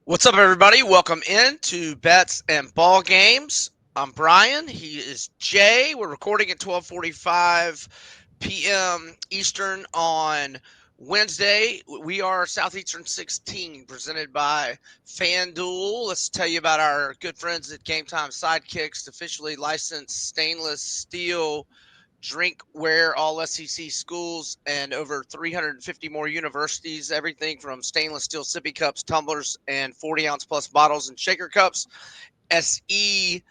What's up, everybody? Welcome in to Bets and Ball Games. I'm Brian. He is Jay. We're recording at 12:45 p.m. Eastern on Wednesday. We are Southeastern 16, presented by FanDuel. Let's tell you about our good friends at GameTime SIDEKICKS, officially licensed stainless steel drinkware, all SEC schools, and over 350 more universities. Everything from stainless steel sippy cups, tumblers, and 40-ounce plus bottles and shaker cups. SE16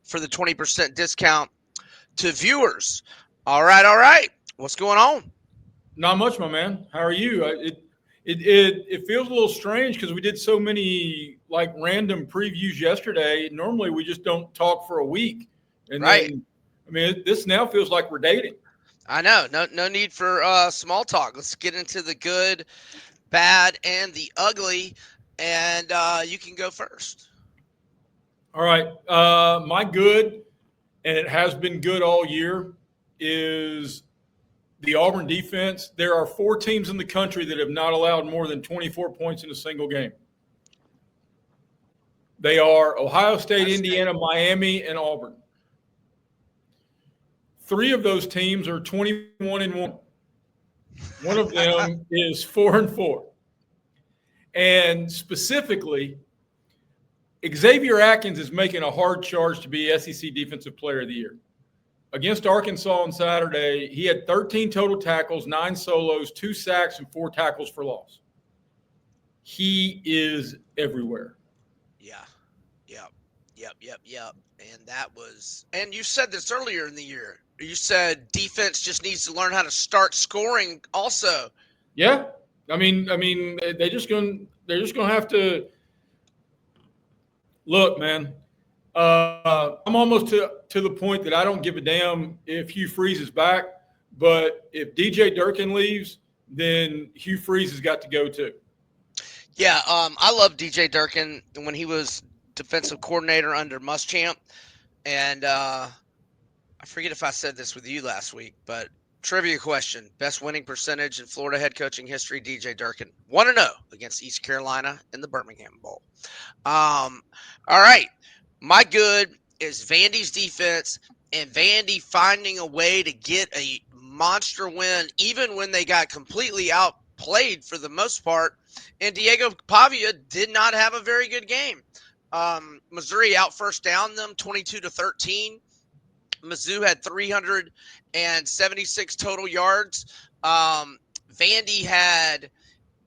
for the 20% discount to viewers. All right. What's going on? Not much, my man. How are you? It feels a little strange because we did so many like random previews yesterday. Normally, we just don't talk for a week, and Right. then this now feels like we're dating. I know. No need for small talk. Let's get into the good, bad, and the ugly, and you can go first. All right, my good, and it has been good all year, is the Auburn defense. There are 4 teams in the country that have not allowed more than 24 points in a single game. They are Ohio State, Indiana, Miami, and Auburn. 3 of those teams are 21-1. One of them is 4-4. And specifically, Xavier Atkins is making a hard charge to be SEC Defensive Player of the Year. Against Arkansas on Saturday, he had 13 total tackles, 9 solos, 2 sacks, and 4 tackles for loss. He is everywhere. Yep. And that was, and you said this earlier in the year. You said defense just needs to learn how to start scoring also. Yeah. I mean, they're just going to have to look, man. I'm almost to the point that I don't give a damn if Hugh Freeze is back, but if DJ Durkin leaves, then Hugh Freeze has got to go too. Yeah, I love DJ Durkin when he was defensive coordinator under Muschamp, and I forget if I said this with you last week, but trivia question: best winning percentage in Florida head coaching history, DJ Durkin, 1-0 against East Carolina in the Birmingham Bowl. All right. My good is Vandy's defense and Vandy finding a way to get a monster win, even when they got completely outplayed for the most part. And Diego Pavia did not have a very good game. Missouri out first down them 22-13. Mizzou had 376 total yards. Vandy had,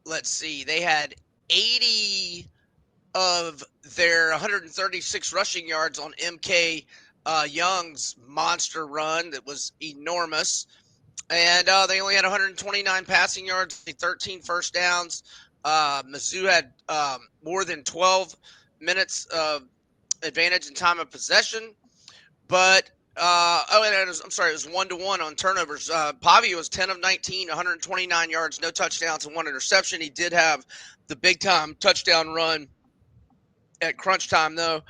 they had 80 of their 136 rushing yards on MK Young's monster run that was enormous. And they only had 129 passing yards, 13 first downs. Mizzou had more than 12 minutes of advantage in time of possession. But, it was 1-1 on turnovers. Pavia was 10 of 19, 129 yards, no touchdowns, and 1 interception. He did have the big-time touchdown run at crunch time, though,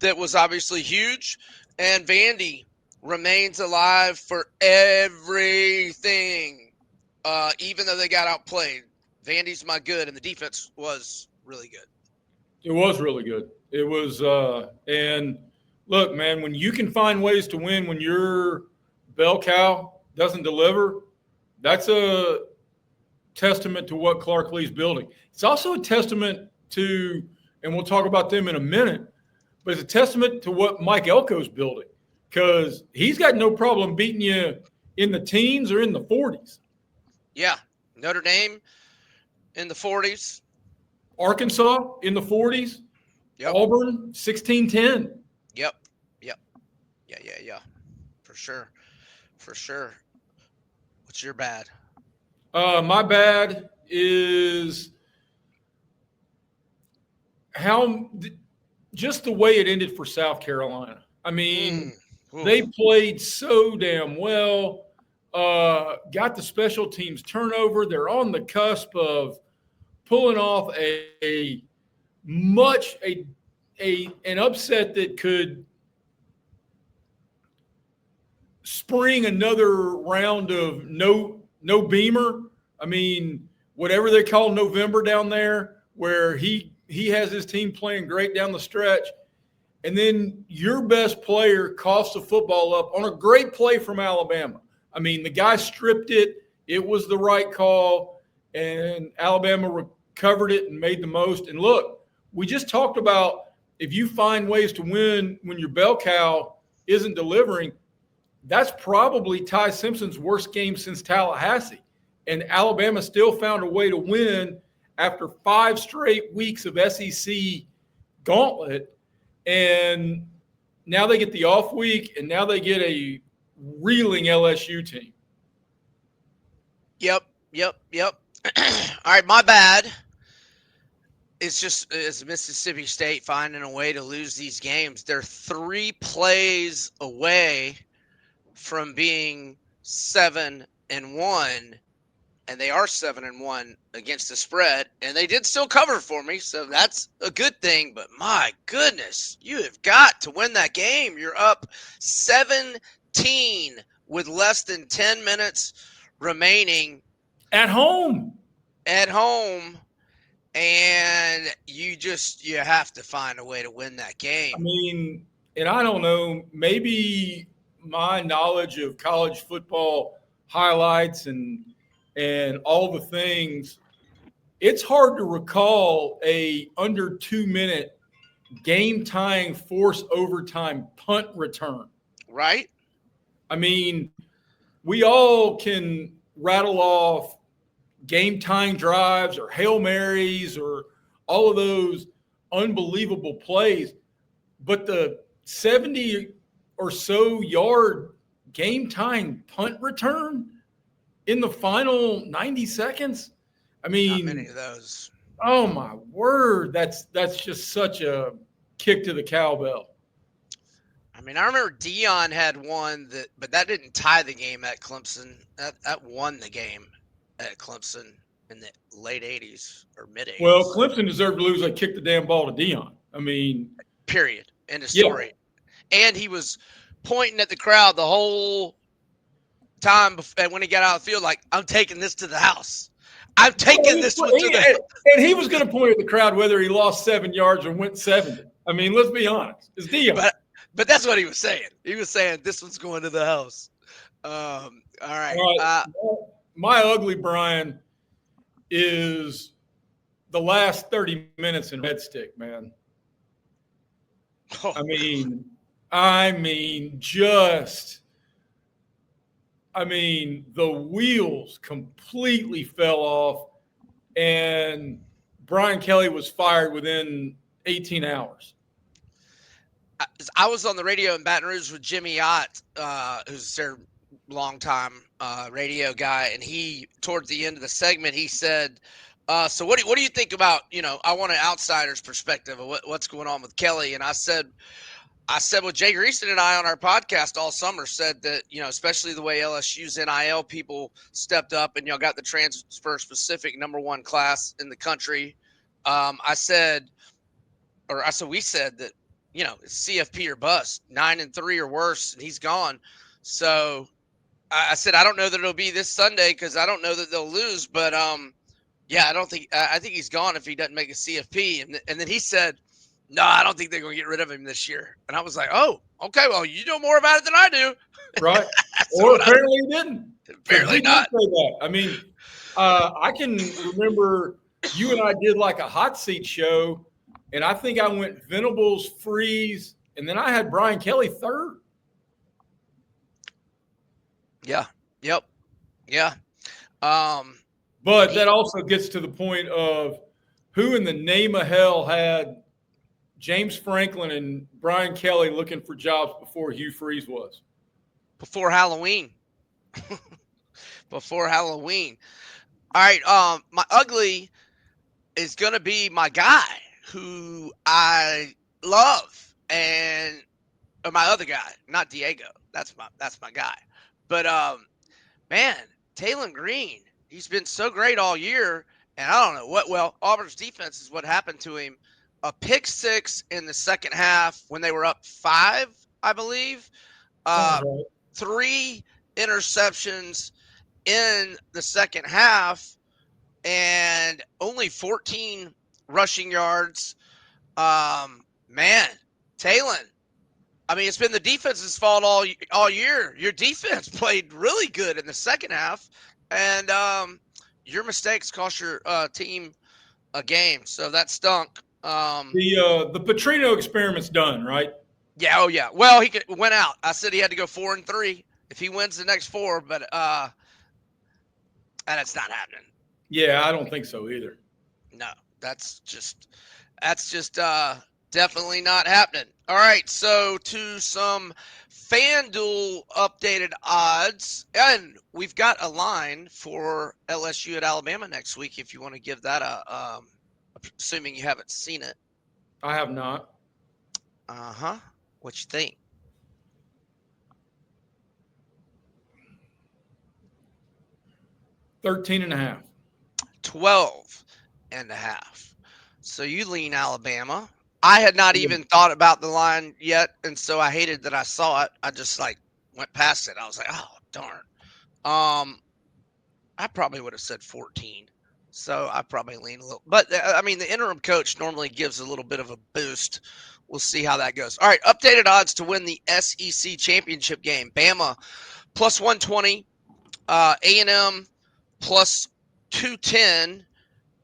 that was obviously huge. And Vandy remains alive for everything, even though they got outplayed. Vandy's my good, and the defense was really good. It was really good. It was, and look, man, when you can find ways to win when your bell cow doesn't deliver, that's a testament to what Clark Lee's building. It's also a testament to, and we'll talk about them in a minute, but it's a testament to what Mike Elko's building, because he's got no problem beating you in the teens or in the 40s. Yeah, Notre Dame in the 40s. Arkansas in the 40s. Yep. Auburn 16-10. Yep. Yeah. For sure. What's your bad? My bad is just the way it ended for South Carolina. I mean, they played so damn well, got the special teams turnover. They're on the cusp of pulling off an upset that could spring another round of no Beamer. I mean, whatever they call November down there, where he has his team playing great down the stretch, and then your best player coughs the football up on a great play from Alabama. I mean, the guy stripped it. It was the right call, and Alabama recovered it and made the most. And look, we just talked about if you find ways to win when your bell cow isn't delivering, that's probably Ty Simpson's worst game since Tallahassee. And Alabama still found a way to win after 5 straight weeks of SEC gauntlet. And now they get the off week, and now they get a reeling LSU team. Yep. All right, my bad. It's Mississippi State finding a way to lose these games. They're 3 plays away from being 7-1, and they are 7-1 against the spread, and they did still cover for me, so that's a good thing. But my goodness, you have got to win that game. You're up 17 with less than 10 minutes remaining At home. And you have to find a way to win that game. I mean, and I don't know, maybe my knowledge of college football highlights and all the things, it's hard to recall a under 2-minute game tying force overtime punt return. Right? I mean, we all can rattle off game tying drives or Hail Marys or all of those unbelievable plays, but the 70 or so yard game tying punt return in the final 90 seconds. I mean, not many of those. Oh my word. That's just such a kick to the cowbell. I mean, I remember Dion had one but that didn't tie the game at Clemson. That won the game at Clemson in the late 80s or mid 80s. Well, Clemson deserved to lose. They kicked the damn ball to Dion. I mean, period. End of story. Yeah. And he was pointing at the crowd the whole time when he got out of the field, like, I'm taking this to the house. I'm taking this one to the house. And he was going to point at the crowd whether he lost 7 yards or went 70. I mean, let's be honest. It's Dion. But that's what he was saying. He was saying this one's going to the house. All right. My ugly Brian is the last 30 minutes in Red Stick, man. Oh. I mean, the wheels completely fell off, and Brian Kelly was fired within 18 hours. I was on the radio in Baton Rouge with Jimmy Ott, who's their longtime radio guy, and he, towards the end of the segment, he said, so what do you think about, I want an outsider's perspective of what's going on with Kelly. And I said what Jay Greeson and I on our podcast all summer said that, especially the way LSU's NIL people stepped up and y'all got the transfer specific #1 class in the country. We said that, it's CFP or bust, 9-3 or worse, and he's gone. So I said, I don't know that it'll be this Sunday because I don't know that they'll lose, but I think he's gone if he doesn't make a CFP. And then he said, no, I don't think they're going to get rid of him this year. And I was like, oh, okay, well, you know more about it than I do. Right. Or apparently he didn't. Apparently not. Say that. I mean, I can remember you and I did like a hot seat show, and I think I went Venables, Freeze, and then I had Brian Kelly third. Yeah. Yep. Yeah. But that also gets to the point of who in the name of hell had James Franklin and Brian Kelly looking for jobs before Hugh Freeze was. Before Halloween. Before Halloween. All right. My ugly is going to be my guy who I love, or my other guy, not Diego. That's my guy. But man, Taylon Green, he's been so great all year, and I don't know what. Well, Auburn's defense is what happened to him. A pick 6 in the second half when they were up 5, I believe. 3 interceptions in the second half, and only 14 rushing yards. Man, Talon. I mean, it's been the defense's fault all year. Your defense played really good in the second half, and your mistakes cost your team a game. So that stunk. The Petrino experiment's done, right? Yeah. Oh yeah. Well, he went out. I said he had to go 4-3 if he wins the next 4, but and it's not happening. Yeah, I don't think so either. No, that's just definitely not happening. All right, so to some FanDuel updated odds, and we've got a line for LSU at Alabama next week. If you want to give that assuming you haven't seen it. I have not. What you think? 13.5. 12.5. So you lean Alabama. I had not even thought about the line yet, and so I hated that I saw it. I just went past it. I was like, oh darn. I probably would have said 14. So I probably lean a little. But I mean, the interim coach normally gives a little bit of a boost. We'll see how that goes. All right, updated odds to win the SEC championship game. Bama plus 120, A&M plus 210,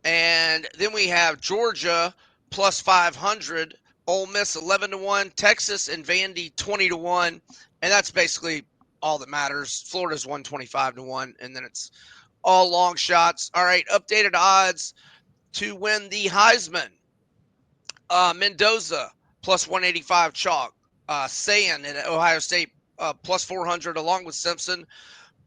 and then we have Georgia plus 500, Ole Miss 11-1, Texas and Vandy 20-1, and that's basically all that matters. Florida's 125-1, and then it's all long shots. All right, updated odds to win the Heisman. Mendoza plus 185 chalk. Sayan at Ohio State plus 400 along with Simpson.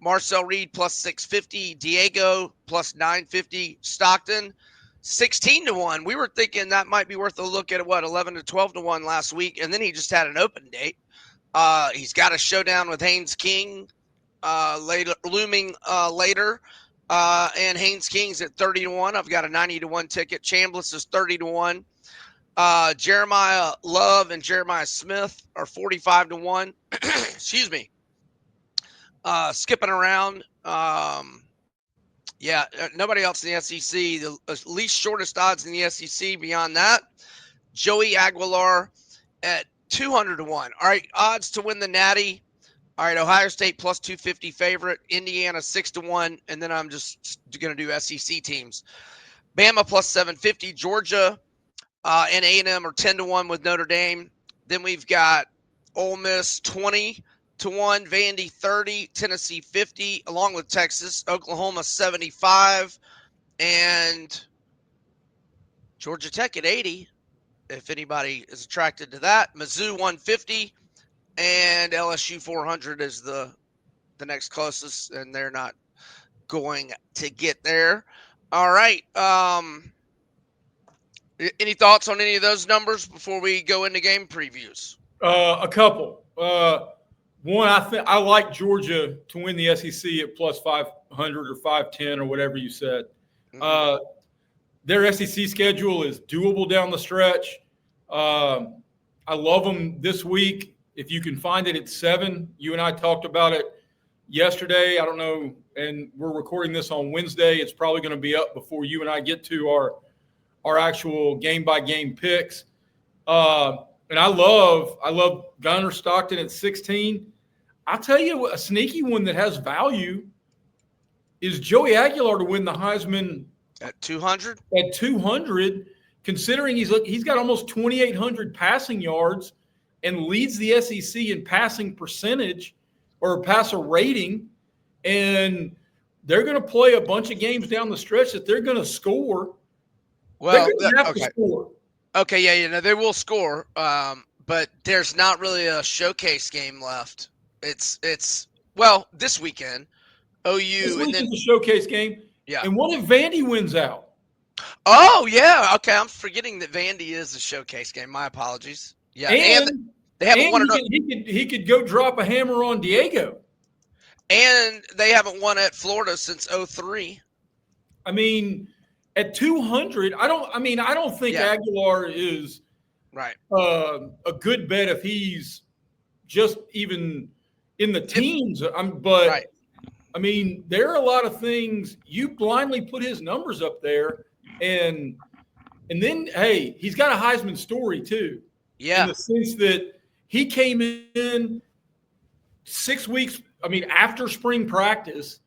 Marcel Reed plus 650. Diego plus 950. Stockton 16-1. We were thinking that might be worth a look at 11 to 12-1 last week, and then he just had an open date. He's got a showdown with Haynes King looming later. And Haynes King's at 30-1. I've got a 90-1 ticket. Chambliss is 30-1. Jeremiah Love and Jeremiah Smith are 45-1. Excuse me. Skipping around. Nobody else in the SEC. The least shortest odds in the SEC beyond that, Joey Aguilar at 200-1. All right, odds to win the Natty. All right, Ohio State plus 250 favorite, Indiana 6-1, and then I'm just going to do SEC teams. Bama plus 750, Georgia and A&M are 10-1 with Notre Dame. Then we've got Ole Miss 20-1, Vandy 30, Tennessee 50, along with Texas, Oklahoma 75, and Georgia Tech at 80. If anybody is attracted to that, Mizzou 150. And LSU 400 is the next closest, and they're not going to get there. All right. Any thoughts on any of those numbers before we go into game previews? A couple. One, I like Georgia to win the SEC at plus 500 or 510 or whatever you said. Mm-hmm. Their SEC schedule is doable down the stretch. I love them this week. If you can find it at 7, you and I talked about it yesterday. I don't know, and we're recording this on Wednesday. It's probably going to be up before you and I get to our actual game-by-game picks. And I love Gunner Stockton at 16. I'll tell you a sneaky one that has value is Joey Aguilar to win the Heisman at 200. At 200, considering he's got almost 2,800 passing yards and leads the SEC in passing percentage or passer rating, and they're going to play a bunch of games down the stretch that they're going to score. Well, they're going to have to score. Okay, they will score, but there's not really a showcase game left. It's this weekend, OU, this and then is a showcase game. Yeah. And what if Vandy wins out? Oh yeah, okay. I'm forgetting that Vandy is a showcase game. My apologies. Yeah, and they haven't won. He could go drop a hammer on Diego. And they haven't won at Florida since 2003. I mean, at 200, I don't think Aguilar is right. A good bet if he's just even in the teens. But I mean, there are a lot of things you blindly put his numbers up there, and And then, hey, he's got a Heisman story too, in Yeah. the sense that he came in 6 weeks, after spring practice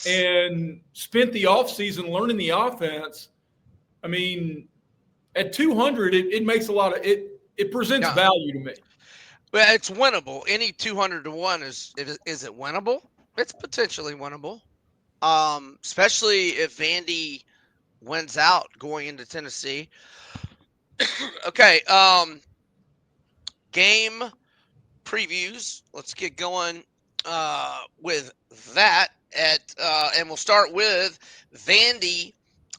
and spent the offseason learning the offense. I mean, at 200, it makes a lot of it. It presents Yeah. value to me. Well, it's winnable. Any 200 to 1 is it winnable? It's potentially winnable. Especially if Vandy wins out going into Tennessee. Okay, game previews. Let's get going with that and we'll start with Vandy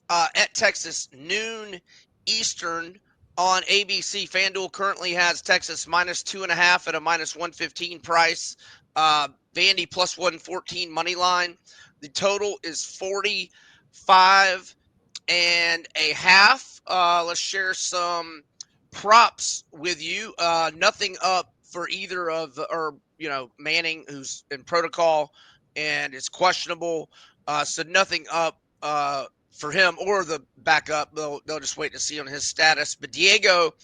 at Texas, noon Eastern on ABC. FanDuel currently has Texas -2.5 at a -115 price. Vandy +114 money line. The total is 45.5. Let's share some props with you. Nothing up for either of Manning, who's in protocol and is questionable. So nothing up for him or the backup. They'll just wait to see on his status. But Diego,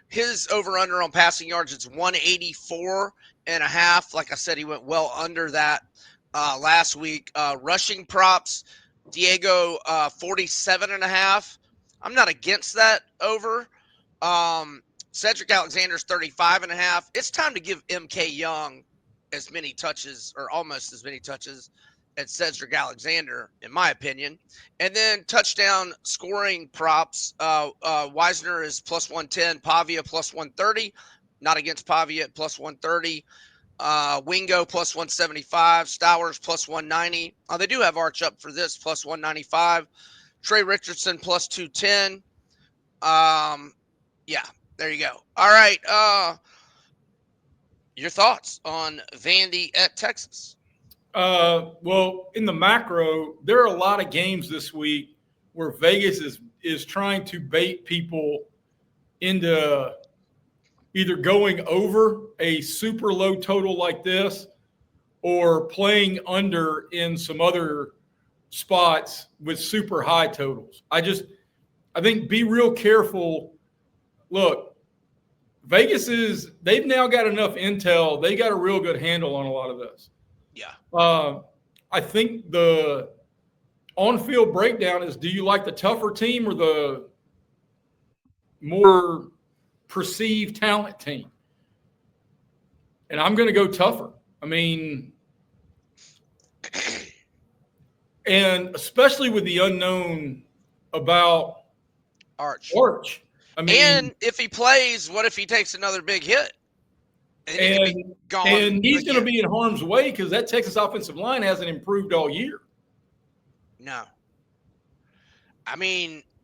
his over-under on passing yards, it's 184.5. Like I said, he went well under that last week. Rushing props, Diego 47.5. I'm not against that over. Cedric Alexander's 35.5. It's time to give MK Young as many touches, or almost as many touches, as Cedric Alexander, in my opinion. And then touchdown scoring props. Wisner is +110. Pavia +130. Not against Pavia at +130. Wingo +175. Stowers +190. They do have Arch up for this, +195. Trey Richardson +210. Yeah, there you go. All right. Your thoughts on Vandy at Texas? Well, in the macro, there are a lot of games this week where Vegas is trying to bait people into either going over a super low total like this or playing under in some other spots with super high totals. I think be real careful. Look, they've now got enough intel. They got a real good handle on a lot of this. Yeah. I think the on-field breakdown is, do you like the tougher team or the more perceived talent team? And I'm going to go tougher. And especially with the unknown about Arch. And if he plays, what if he takes another big hit? And he's going to be in harm's way because that Texas offensive line hasn't improved all year. No.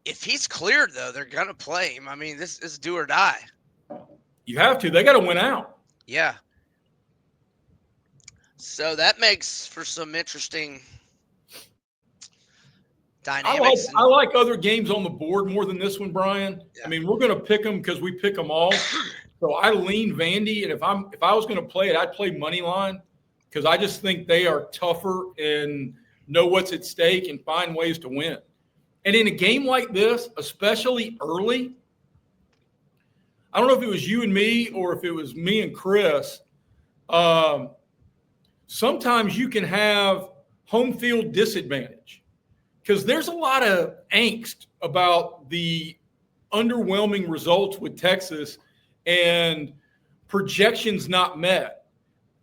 If he's cleared, though, they're going to play him. This is do or die. You have to. They got to win out. Yeah. So that makes for some interesting dynamics. I like other games on the board more than this one, Brian. Yeah. We're going to pick them because we pick them all. So I lean Vandy, and if I was going to play it, I'd play money line because I just think they are tougher and know what's at stake and find ways to win. And in a game like this, especially early, I don't know if it was you and me or if it was me and Chris. Sometimes you can have home field disadvantage because there's a lot of angst about the underwhelming results with Texas and projections not met.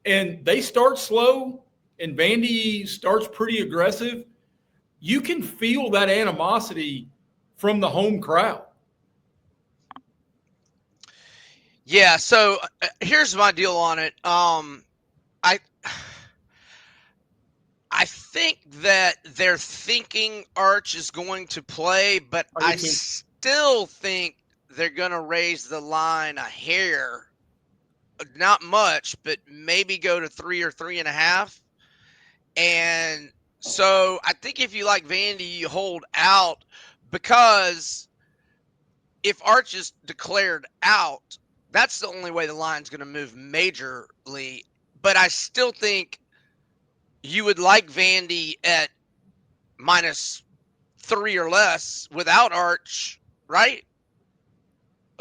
And they start slow and Vandy starts pretty aggressive. You can feel that animosity from the home crowd. Yeah, so here's my deal on it. I think that they're thinking Arch is going to play, but I still think they're going to raise the line a hair. Not much, but maybe go to 3 or 3.5. And so I think if you like Vandy, you hold out because if Arch is declared out, that's the only way the line's going to move majorly. But I still think you would like Vandy at -3 or less without Arch, right?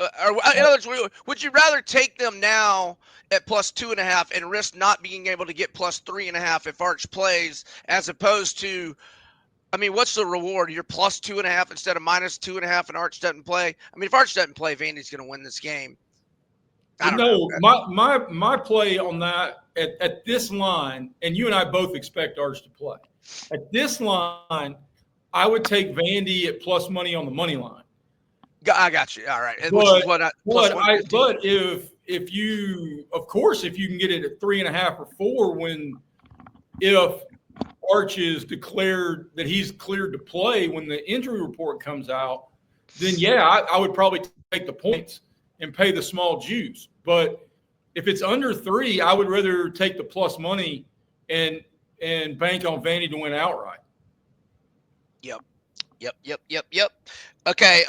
In other words, would you rather take them now at plus 2.5 and risk not being able to get plus 3.5 if Arch plays, as opposed to, I mean, what's the reward? You're plus 2.5 instead of minus 2.5, and Arch doesn't play. I mean, if Arch doesn't play, Vandy's going to win this game. I don't know. My play on that at this line, and you and I both expect Arch to play. At this line, I would take Vandy at plus money on the money line. I got you. All right. But if you can get it at 3.5 or 4, if Arch is declared that he's cleared to play when the injury report comes out, then I would probably take the points and pay the small juice. But if it's under 3, I would rather take the plus money and bank on Vandy to win outright. Yep. Okay,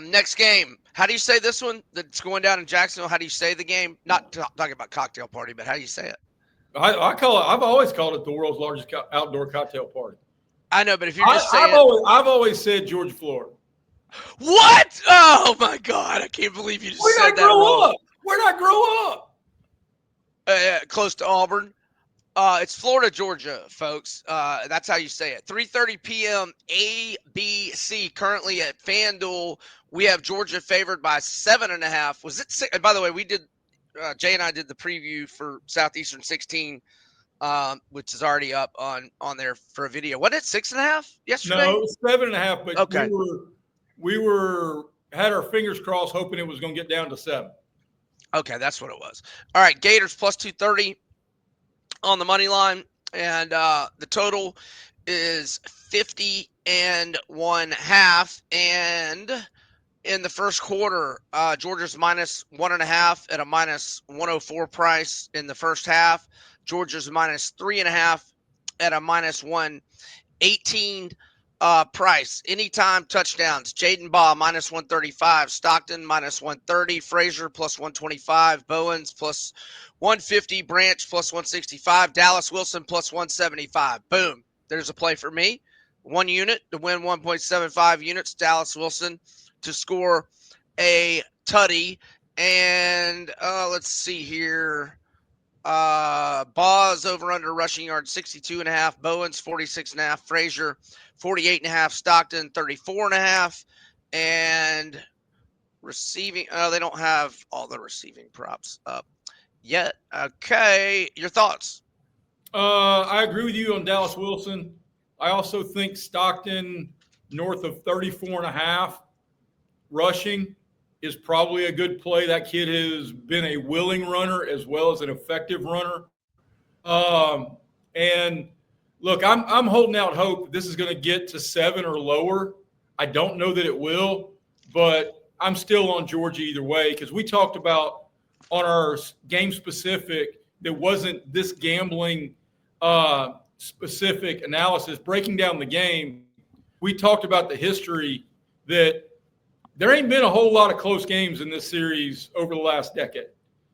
next game. How do you say this one that's going down in Jacksonville? How do you say the game? Not talking about cocktail party, but how do you say it? I've always called it the world's largest outdoor cocktail party. I know, but if you're just saying, I've always said Georgia, Florida. What? Oh my God! I can't believe you just said that wrong. Where'd I grow up? Close to Auburn. It's Florida, Georgia, folks. That's how you say it. 3:30 p.m. ABC. Currently at FanDuel, we have Georgia favored by 7.5. Was it 6? And by the way, we did. Jay and I did the preview for Southeastern 16, which is already up on there for a video. What, it 6.5 yesterday? No, it was 7.5. But okay. we had our fingers crossed, hoping it was going to get down to 7. Okay, that's what it was. All right, Gators plus 230 on the money line, and the total is 50.5. And in the first quarter, Georgia's minus 1.5 at a minus 104 price in the first half. Georgia's minus 3.5 at a minus 118 price. Anytime touchdowns. Jaden Baugh minus 135. Stockton minus 130. Frazier plus 125. Bowens plus 150. Branch plus 165. Dallas Wilson plus 175. Boom. There's a play for me. 1 unit to win 1.75 units. Dallas Wilson to score a tutty. And let's see here. Baugh's over under rushing yards 62.5. Bowens 46.5. Frazier 48.5. Stockton 34.5. And receiving, they don't have all the receiving props up yet. Okay, your thoughts? I agree with you on Dallas Wilson. I also think Stockton north of 34.5 rushing is probably a good play. That kid has been a willing runner as well as an effective runner. And look, I'm holding out hope this is going to get to 7 or lower. I don't know that it will, but I'm still on Georgia either way, because we talked about on our game specific, there wasn't this gambling specific analysis breaking down the game. We talked about the history that there ain't been a whole lot of close games in this series over the last decade.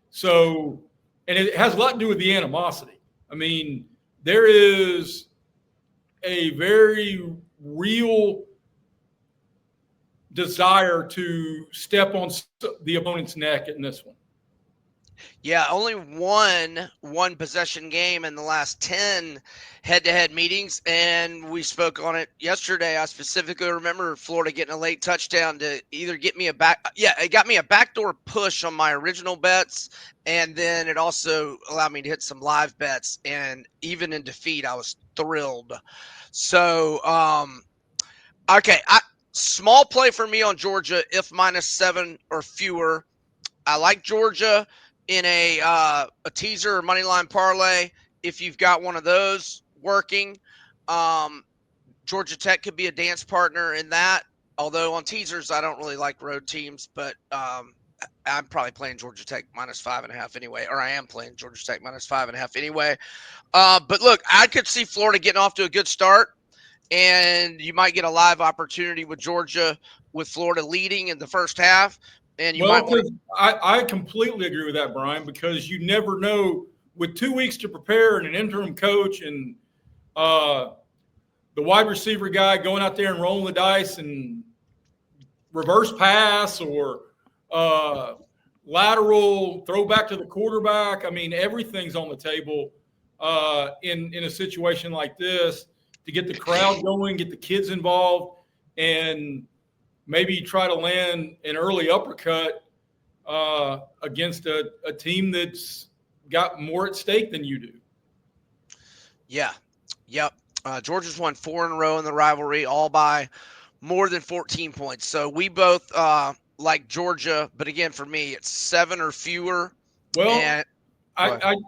So, and it has a lot to do with the animosity. I mean, there is a very real desire to step on the opponent's neck in this one. Yeah, only one possession game in the last 10 head-to-head meetings, and we spoke on it yesterday. I specifically remember Florida getting a late touchdown to either get me it got me a backdoor push on my original bets, and then it also allowed me to hit some live bets, and even in defeat, I was thrilled. So, okay, small play for me on Georgia if minus 7 or fewer. I like Georgia in a teaser or money line parlay. If you've got one of those working, Georgia Tech could be a dance partner in that. Although on teasers, I don't really like road teams, but I'm probably playing Georgia Tech minus 5.5 anyway, or I am playing Georgia Tech minus 5.5 anyway. But look, I could see Florida getting off to a good start, and you might get a live opportunity with Georgia with Florida leading in the first half. And you might want to. I completely agree with that, Brian, because you never know with 2 weeks to prepare and an interim coach and the wide receiver guy going out there and rolling the dice and reverse pass or lateral, throw back to the quarterback. I mean, everything's on the table in a situation like this to get the crowd going, get the kids involved, and maybe try to land an early uppercut against a team that's got more at stake than you do. Yeah. Yep. Georgia's won 4 in a row in the rivalry, all by more than 14 points. So we both like Georgia, but again, for me, it's 7 or fewer. Well, and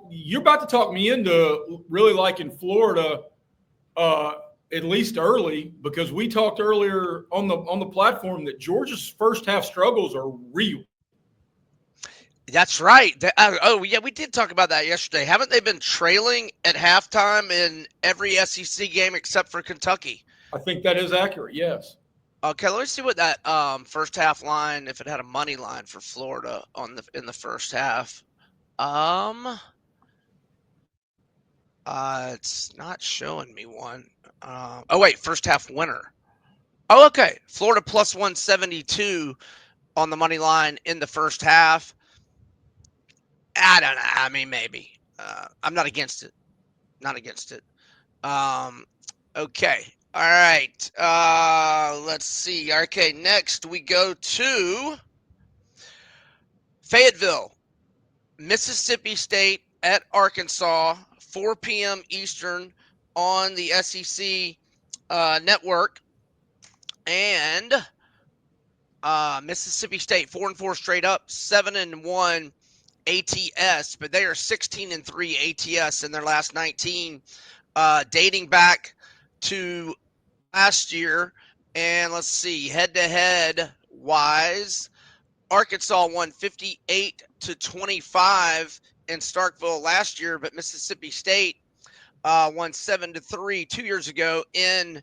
you're about to talk me into really liking Florida, at least early, because we talked earlier on the platform that Georgia's first half struggles are real. That's right. Yeah, we did talk about that yesterday. Haven't they been trailing at halftime in every SEC game except for Kentucky? I think that is accurate, yes. Okay, let me see what that first half line, if it had a money line for Florida in the first half. It's not showing me one. Oh wait, first half winner. Oh, okay. Florida plus 172 on the money line in the first half. I don't know. I mean, maybe. I'm not against it. Not against it. Okay. All right. Let's see. Okay. Next, we go to Fayetteville, Mississippi State at Arkansas, 4 p.m. Eastern on the SEC network. And Mississippi State 4-4 straight up, 7-1 ATS, but they are 16-3 ATS in their last 19, dating back to last year. And let's see, head-to-head wise, Arkansas won 58-25 in Starkville last year, but Mississippi State won 7-3 2 years ago in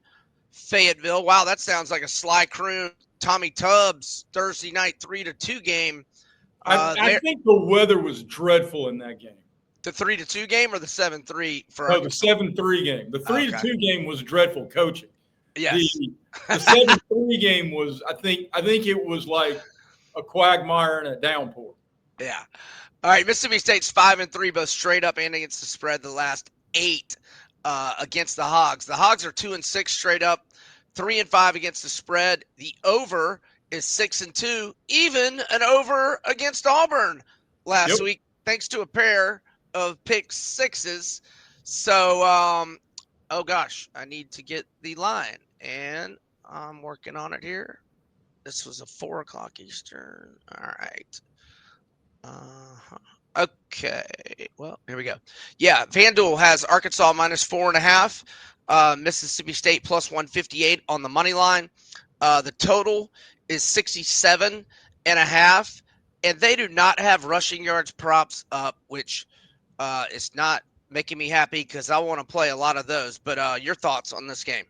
Fayetteville. Wow, that sounds like a Sly Croon, Tommy Tubbs Thursday night 3-2 game. I think the weather was dreadful in that game. The 3-2 game or the 7-3 for Arkansas? The 7-3 game. The 3-2 game was dreadful coaching. Yes. The 7-3 game was, I think it was like a quagmire and a downpour. Yeah. All right. Mississippi State's 5-3, both straight up and against the spread the last 8 against the Hogs. The Hogs are 2-6 straight up, 3-5 against the spread. The over is 6-2, even an over against Auburn last week, thanks to a pair of pick sixes. So, oh gosh, I need to get the line, and I'm working on it here. This was a 4 o'clock Eastern. All right. Okay. Well, here we go. Yeah, FanDuel has Arkansas minus 4.5, Mississippi State plus 158 on the money line. The total is 67.5, and they do not have rushing yards props up, which is not making me happy because I want to play a lot of those. But your thoughts on this game?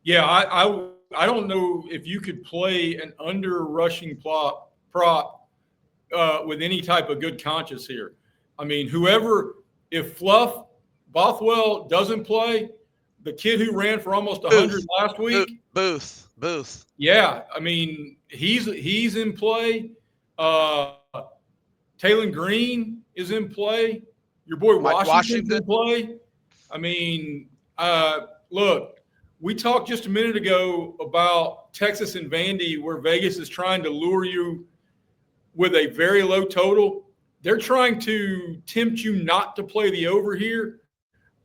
Yeah, I don't know if you could play an under rushing prop with any type of good conscience here. I mean, if Fluff Bothwell doesn't play, the kid who ran for almost 100 last week, Booth. Yeah, I mean, he's in play. Taylon Green is in play. Your boy Washington's in play. I mean, look, we talked just a minute ago about Texas and Vandy, where Vegas is trying to lure you with a very low total. They're trying to tempt you not to play the over here.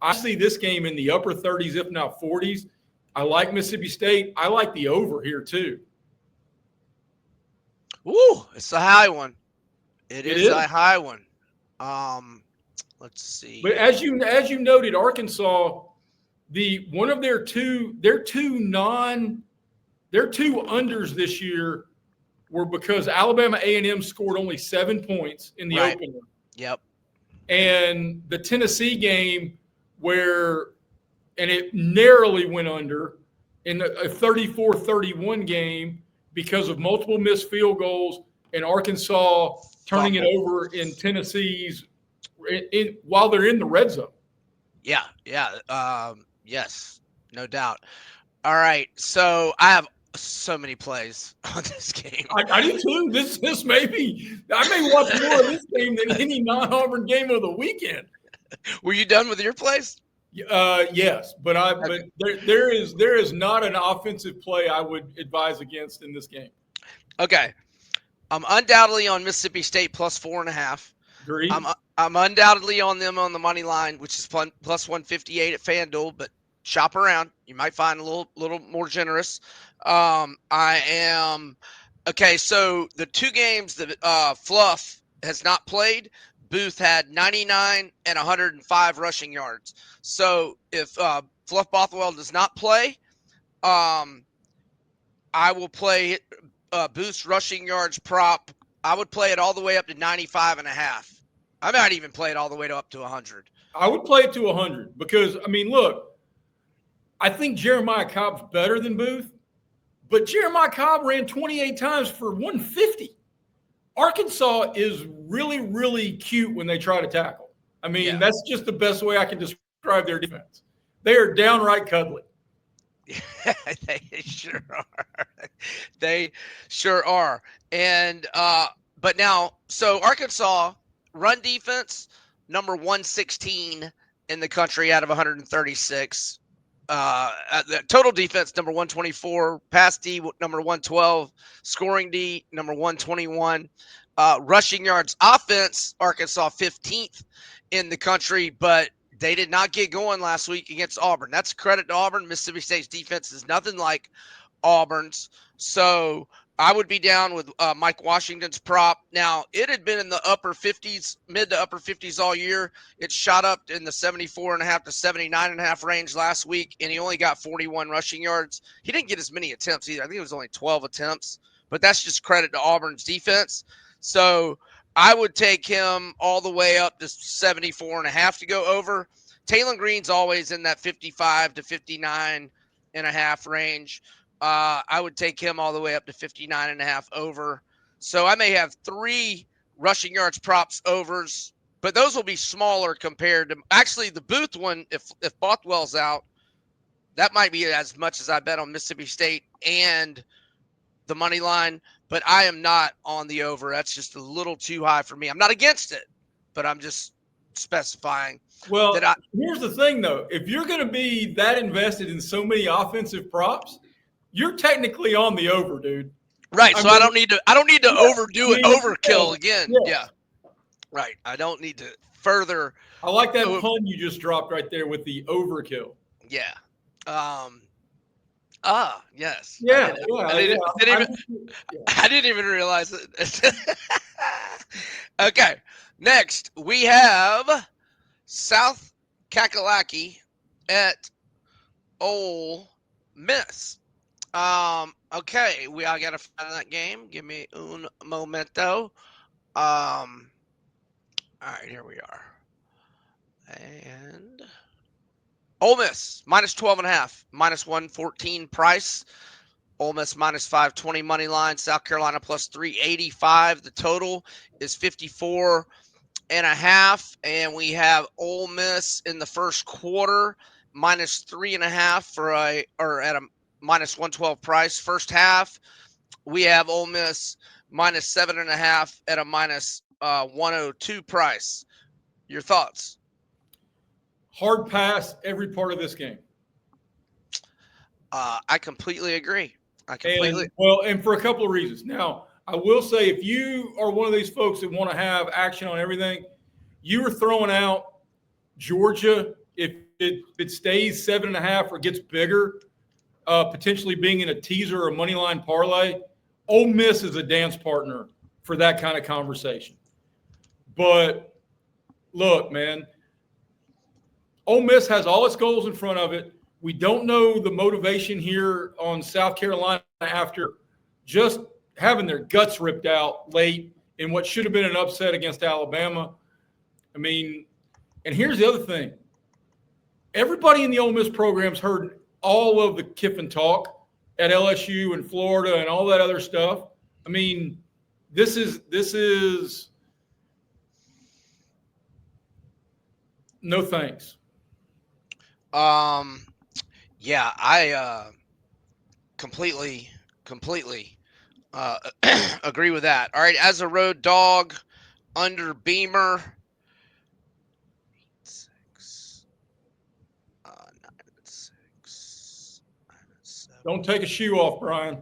I see this game in the upper 30s, if not 40s. I like Mississippi State. I like the over here too. Ooh, it's a high one. It is a high one. Let's see. But as you noted, Arkansas, one of their two unders this year were because Alabama A&M scored only 7 points in the opener. Yep. And the Tennessee game and it narrowly went under in a 34-31 game because of multiple missed field goals and Arkansas turning it over in Tennessee's while they're in the red zone. Yeah. Yes, no doubt. All right, so I have so many plays on this game. I do too. This I may watch more of this game than any non-Auburn game of the weekend. Were you done with your plays? Yes, but Okay. there is not an offensive play I would advise against in this game. Okay. I'm undoubtedly on Mississippi State plus 4.5. Agreed. I'm undoubtedly on them on the money line, which is plus 158 at FanDuel, but shop around. You might find a little more generous. I am okay. So the two games that Fluff has not played, Booth had 99 and 105 rushing yards. So if Fluff Bothwell does not play, I will play Booth's rushing yards prop. I would play it all the way up to 95.5. I might even play it all the way up to 100. I would play it to 100 because, I mean, look, I think Jeremiah Cobb's better than Booth, but Jeremiah Cobb ran 28 times for 150. Arkansas is really, really cute when they try to tackle. I mean, that's just the best way I can describe their defense. They are downright cuddly. They sure are. They sure are. And but now, so Arkansas run defense number 116 in the country out of 136. The total defense number 124, pass D number 112, scoring D number 121, rushing yards offense Arkansas 15th in the country, but they did not get going last week against Auburn. That's a credit to Auburn. Mississippi State's defense is nothing like Auburn's. So I would be down with Mike Washington's prop. Now, it had been in the upper 50s, mid to upper 50s all year. It shot up in the 74.5 to 79.5 range last week, and he only got 41 rushing yards. He didn't get as many attempts either. I think it was only 12 attempts, but that's just credit to Auburn's defense. So I would take him all the way up to 74.5 to go over. Taylor Green's always in that 55 to 59.5 range. I would take him all the way up to 59.5 over. So I may have 3 rushing yards props overs, but those will be smaller compared to actually the Booth one. If Bothwell's out, that might be as much as I bet on Mississippi State and the money line, but I am not on the over. That's just a little too high for me. I'm not against it, but I'm just specifying. Well, here's the thing, though. If you're going to be that invested in so many offensive props, you're technically on the over, dude. Right. So I don't need to overdo it, overkill again. Yeah. Right. I don't need to further. I like that pun you just dropped right there with the overkill. Yeah. Yes. Yeah. I didn't even realize it. Okay. Next, we have South Kakalaki at Ole Miss. Okay, I gotta find that game. Give me un momento. All right, here we are. And Ole Miss minus 12.5, minus 114 price. Ole Miss minus 520 money line. South Carolina plus 385. The total is 54.5, and we have Ole Miss in the first quarter minus 3.5 at a minus 112 price. First half, we have Ole Miss minus 7.5 at a minus 102 price. Your thoughts? Hard pass every part of this game. I completely agree. And for a couple of reasons. Now, I will say, if you are one of these folks that want to have action on everything, you are throwing out Georgia if it stays 7.5 or gets bigger, potentially being in a teaser or money line parlay. Ole Miss is a dance partner for that kind of conversation. But look, man, Ole Miss has all its goals in front of it. We don't know the motivation here on South Carolina after just having their guts ripped out late in what should have been an upset against Alabama. I mean, and here's the other thing. Everybody in the Ole Miss program's heard all of the Kiffin talk at LSU and Florida and all that other stuff. I mean, this is no thanks. Yeah, I completely Completely agree with that. All right, as a road dog, under Beamer, 6, 9-6, 9-7. Don't take a shoe off, Brian.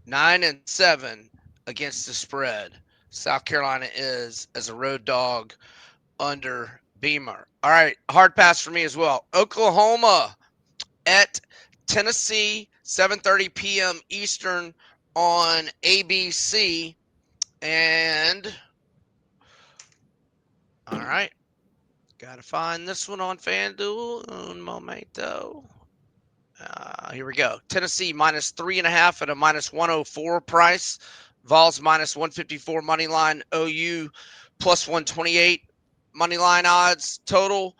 9-7 against the spread. South Carolina is as a road dog under Beamer. All right, hard pass for me as well. Oklahoma at Tennessee, 7:30 p.m. Eastern on ABC. And all right, gotta find this one on FanDuel. Un momento. Here we go. Tennessee minus 3.5 at a minus 104 price. Vols minus 154 money line. OU plus 128 money line odds. Total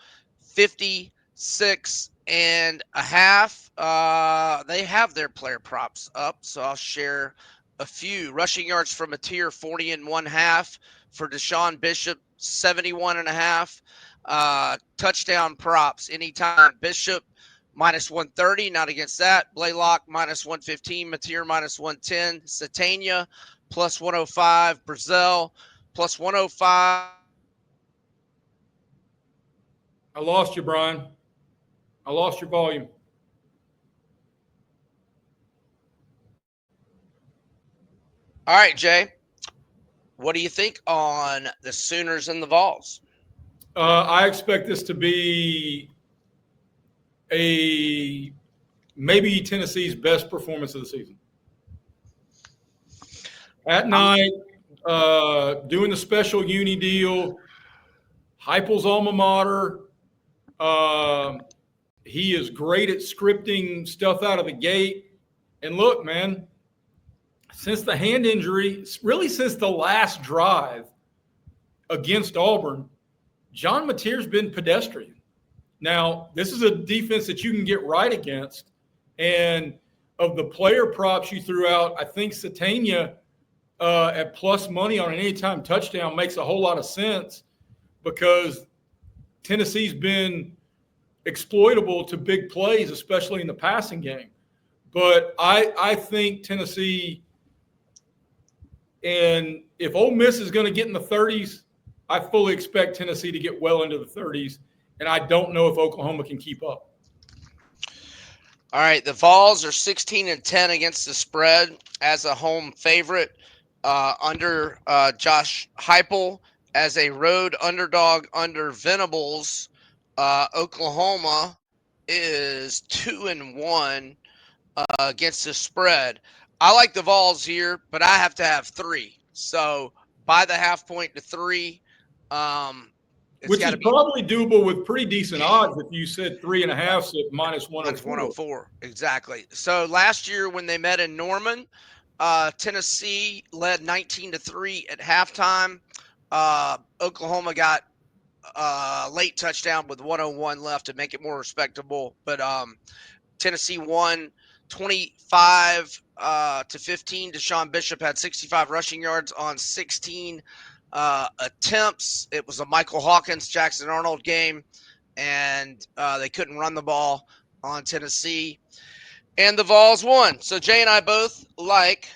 56.5. They have their player props up, so I'll share a few. Rushing yards from a tier 40.5 for Deshaun Bishop, 71.5. Touchdown props anytime. Bishop minus 130, not against that. Blaylock minus 115. Mateer minus 110. Satania plus 105. Brazil plus 105. I lost you, Brian. I lost your volume. All right, Jay. What do you think on the Sooners and the Vols? I expect this to be maybe Tennessee's best performance of the season. At night, doing the special uni deal, Heupel's alma mater. He is great at scripting stuff out of the gate. And look, man, since the hand injury, really since the last drive against Auburn, John Mateer's been pedestrian. Now, this is a defense that you can get right against. And of the player props you threw out, I think Satania at plus money on an anytime touchdown makes a whole lot of sense because Tennessee's been exploitable to big plays, especially in the passing game. But I think Tennessee, and if Ole Miss is going to get in the 30s, I fully expect Tennessee to get well into the 30s. And I don't know if Oklahoma can keep up. All right, the Vols are 16-10 against the spread as a home favorite under Josh Heupel. As a road underdog under Venables, Oklahoma is 2-1 against the spread. I like the Vols here, but I have to have 3. So by the half point to 3. Which is probably doable with pretty decent odds if you said 3.5, so minus 104. 104, exactly. So last year when they met in Norman, Tennessee led 19-3 at halftime. Oklahoma got late touchdown with 1:01 left to make it more respectable, but Tennessee won 25-15. Deshaun Bishop had 65 rushing yards on 16 attempts. It was a Michael Hawkins, Jackson Arnold game, and they couldn't run the ball on Tennessee. And the Vols won. So Jay and I both like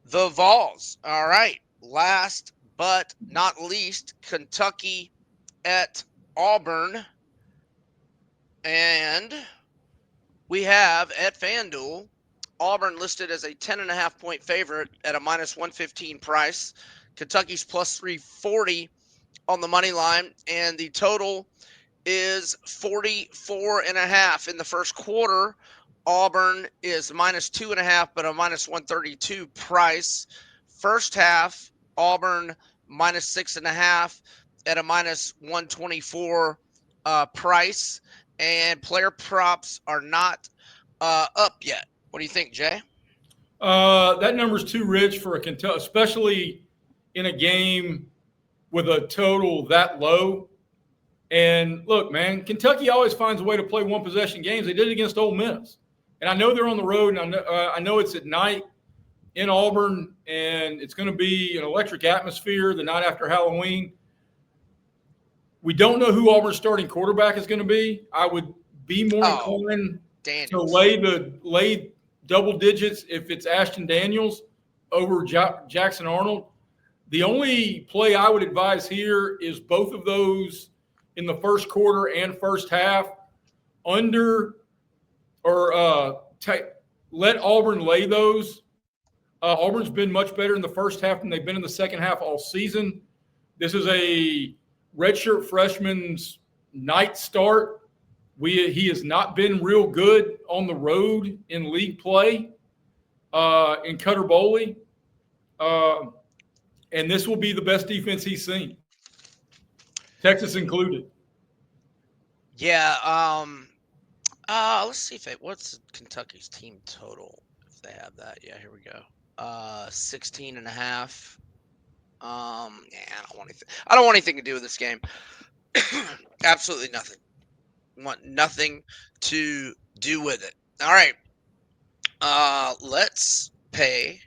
the Vols. All right. Last but not least, Kentucky at Auburn. And we have at FanDuel, Auburn listed as a 10.5 point favorite at a minus 115 price. Kentucky's plus 340 on the money line, and the total is 44.5 in the first quarter. Auburn is minus 2.5, but a minus 132 price. First half, Auburn minus 6.5 at a minus 124 price, and player props are not up yet. What do you think, Jay? That number's too rich for a Kentucky, especially in a game with a total that low. And look, man, Kentucky always finds a way to play one possession games. They did it against Ole Miss. And I know they're on the road, and I know it's at night in Auburn, and it's going to be an electric atmosphere the night after Halloween. We don't know who Auburn's starting quarterback is going to be. I would be more inclined to lay double digits if it's Ashton Daniels over Jackson Arnold. The only play I would advise here is both of those in the first quarter and first half under or let Auburn lay those. Auburn's been much better in the first half than they've been in the second half all season. This is a redshirt freshman's night start. He has not been real good on the road in league play in Cutter Bowley. And this will be the best defense he's seen, Texas included. Yeah. Let's see what's Kentucky's team total, if they have that. Yeah, here we go. 16 and a half. Yeah, I don't want anything to do with this game. Absolutely nothing. Want nothing to do with it. All right. Let's pay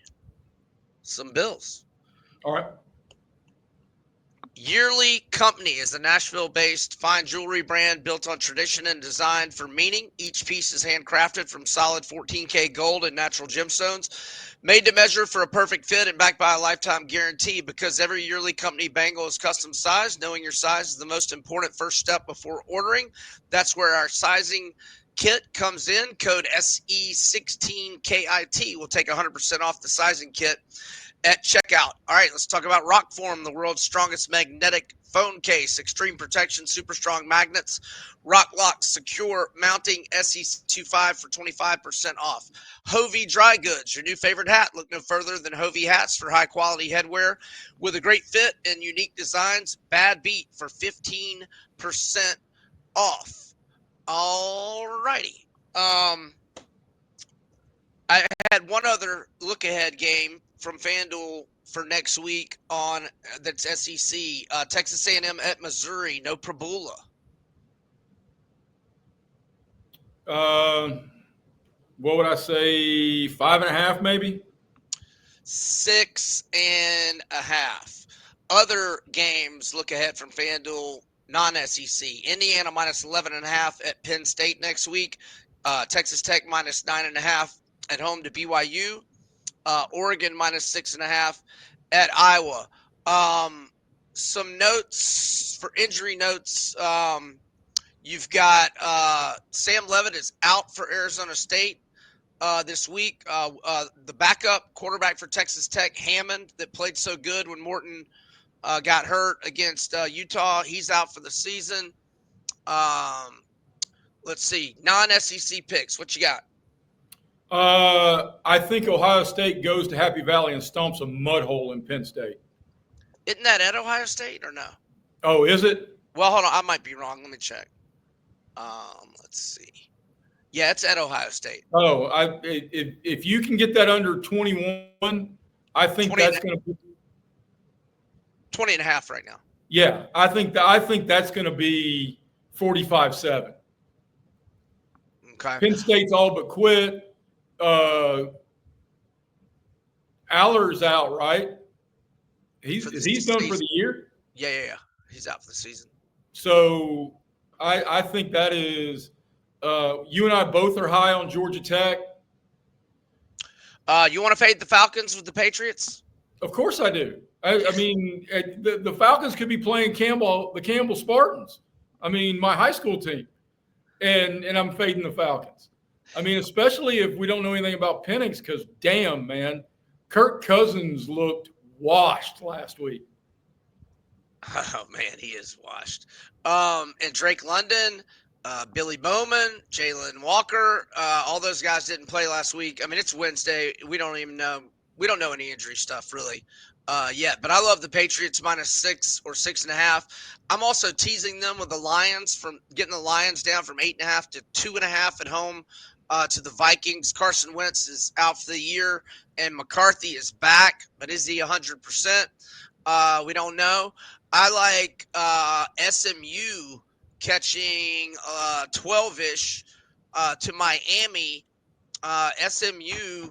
some bills. All right. Yearly Company is a Nashville-based fine jewelry brand built on tradition and designed for meaning. Each piece is handcrafted from solid 14K gold and natural gemstones, made to measure for a perfect fit and backed by a lifetime guarantee. Because every Yearly Company bangle is custom sized, knowing your size is the most important first step before ordering. That's where our sizing kit comes in. Code SE16KIT will take 100% off the sizing kit at checkout. All right, let's talk about ROKFORM, the world's strongest magnetic phone case. Extreme protection, super strong magnets, rock lock, secure mounting, SE25 for 25% off. HOVI Dry Goods, your new favorite hat. Look no further than HOVI hats for high quality headwear with a great fit and unique designs. Bad beat for 15% off. All righty. I had one other look ahead game from FanDuel for next week on that's SEC. Texas A&M at Missouri. No Prabula. What would I say? 5.5, maybe. 6.5. Other games look ahead from FanDuel non-SEC. Indiana minus 11.5 at Penn State next week. Texas Tech minus 9.5 at home to BYU. Oregon minus 6.5 at Iowa. Some notes for injury notes. You've got Sam Leavitt is out for Arizona State this week. The backup quarterback for Texas Tech, Hammond, that played so good when Morton got hurt against Utah, he's out for the season. Let's see. Non-SEC picks. What you got? I think Ohio State goes to Happy Valley and stomps a mud hole in Penn State. Isn't that at Ohio State or no? Oh, is it? Well, hold on. I might be wrong. Let me check. Let's see. Yeah, it's at Ohio State. Oh, if you can get that under 21, I think that's going to be 20.5 right now. Yeah, I think that's going to be 45-7. Okay. Penn State's all but quit. Aller's out, right? He's done for the year. Yeah. He's out for the season. So I think that is. You and I both are high on Georgia Tech. You want to fade the Falcons with the Patriots? Of course I do. I mean, the Falcons could be playing the Campbell Spartans. I mean, my high school team, and I'm fading the Falcons. I mean, especially if we don't know anything about Penix, because damn, man, Kirk Cousins looked washed last week. Oh man, he is washed. And Drake London, Billy Bowman, Jalen Walker, all those guys didn't play last week. I mean, it's Wednesday. We don't even know. We don't know any injury stuff really yet. But I love the Patriots -6 or 6.5. I'm also teasing them with the Lions from getting the Lions down from 8.5 to 2.5 at home to the Vikings. Carson Wentz is out for the year, and McCarthy is back, but is he 100%? We don't know. I like SMU catching 12-ish to Miami. SMU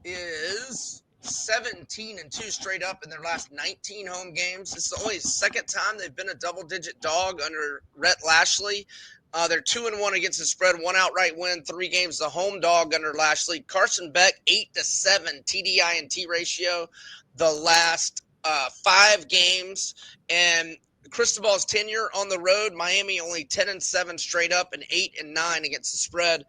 is 17-2 straight up in their last 19 home games. It's the only second time they've been a double-digit dog under Rhett Lashley. They're 2-1 against the spread, 1 outright win, 3 games the home dog under Lashley. Carson Beck 8-7 TDI&T ratio the last 5 games, and Cristobal's tenure on the road. Miami only 10-7 straight up and 8-9 against the spread.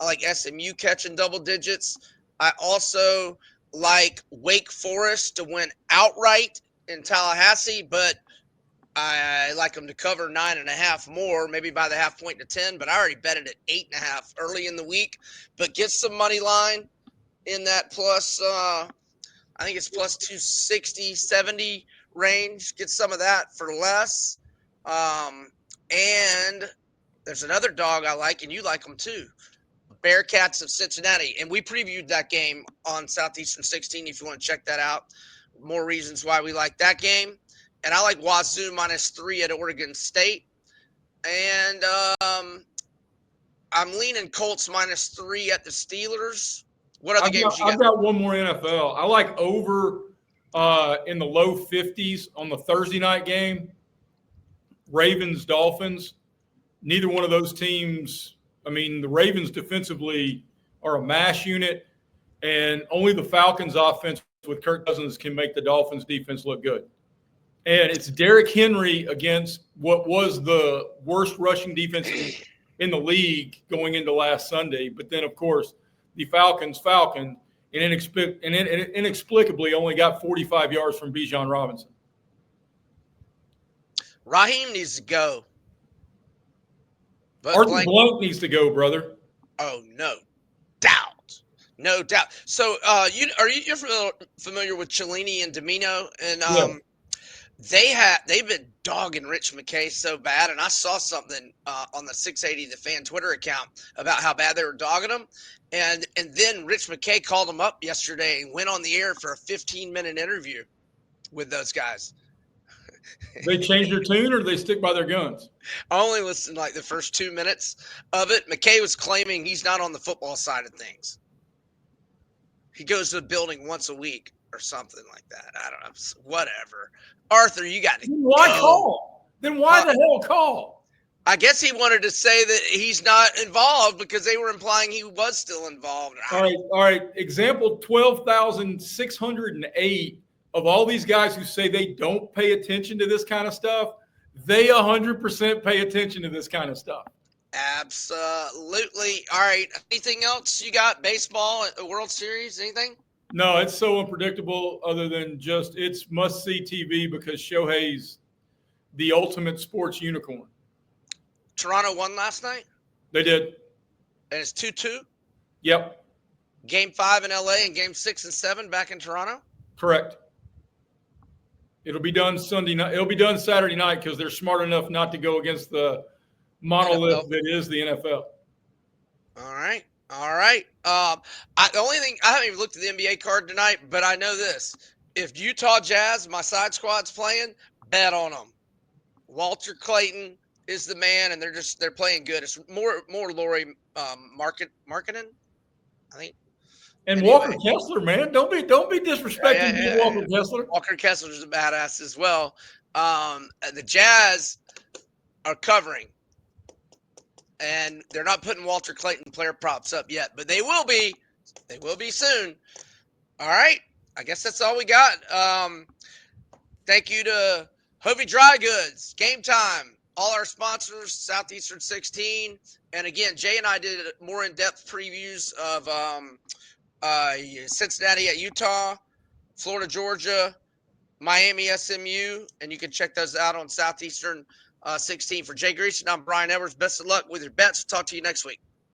I like SMU catching double digits. I also like Wake Forest to win outright in Tallahassee, but I like them to cover 9.5 more, maybe by the half point to 10. But I already bet it at 8.5 early in the week. But get some money line in that plus. I think it's plus 260, 70 range. Get some of that for less. And there's another dog I like, and you like them too. Bearcats of Cincinnati. And we previewed that game on Southeastern 16 if you want to check that out. More reasons why we like that game. And I like Wazoo -3 at Oregon State. And I'm leaning Colts -3 at the Steelers. What other games you got? I've got one more NFL. I like over in the low 50s on the Thursday night game. Ravens, Dolphins. Neither one of those teams, I mean, the Ravens defensively are a mash unit, and only the Falcons offense with Kirk Cousins can make the Dolphins defense look good. And it's Derrick Henry against what was the worst rushing defense in the league going into last Sunday. But then, of course, the Falcons and inexplicably only got 45 yards from Bijan Robinson. Raheem needs to go. But Arthur Blank needs to go, brother. Oh, no doubt. No doubt. So you're familiar with Cellini and Domino? And Yeah. they've been dogging Rich McKay so bad, and I saw something on the 680 The Fan Twitter account about how bad they were dogging him, and then Rich McKay called him up yesterday and went on the air for a 15-minute interview with those guys. They change their tune, or they stick by their guns? I only listened like the first 2 minutes of it. McKay was claiming he's not on the football side of things. He goes to the building once a week or something like that. I don't know. Whatever. Arthur, you got to go. Why call? Then why the hell call? I guess he wanted to say that he's not involved because they were implying he was still involved. All right. Example 12,608 of all these guys who say they don't pay attention to this kind of stuff. They 100% pay attention to this kind of stuff. Absolutely. All right. Anything else you got? Baseball, World Series, anything? No, it's so unpredictable other than just it's must-see TV because Shohei's the ultimate sports unicorn. Toronto won last night? They did. And it's 2-2? Yep. Game 5 in LA and game 6 and 7 back in Toronto? Correct. It'll be done Sunday night. It'll be done Saturday night because they're smart enough not to go against the monolith that is the NFL. All right. The only thing, I haven't even looked at the NBA card tonight, but I know this. If Utah Jazz, my side squad's playing, bet on them. Walter Clayton is the man, and they're playing good. It's more Laurie marketing, I think. And anyway. Walker Kessler, man, don't be disrespecting Walker Kessler. Walker Kessler's a badass as well. The Jazz are covering, and they're not putting Walter Clayton player props up yet, but they will be. They will be soon. All right, I guess that's all we got. Thank you to HOVI Dry Goods, Game Time, all our sponsors, Southeastern 16, and again, Jay and I did more in-depth previews of Cincinnati at Utah, Florida, Georgia, Miami, SMU, and you can check those out on Southeastern 16. For Jay Greeson, I'm Brian Edwards. Best of luck with your bets. Talk to you next week.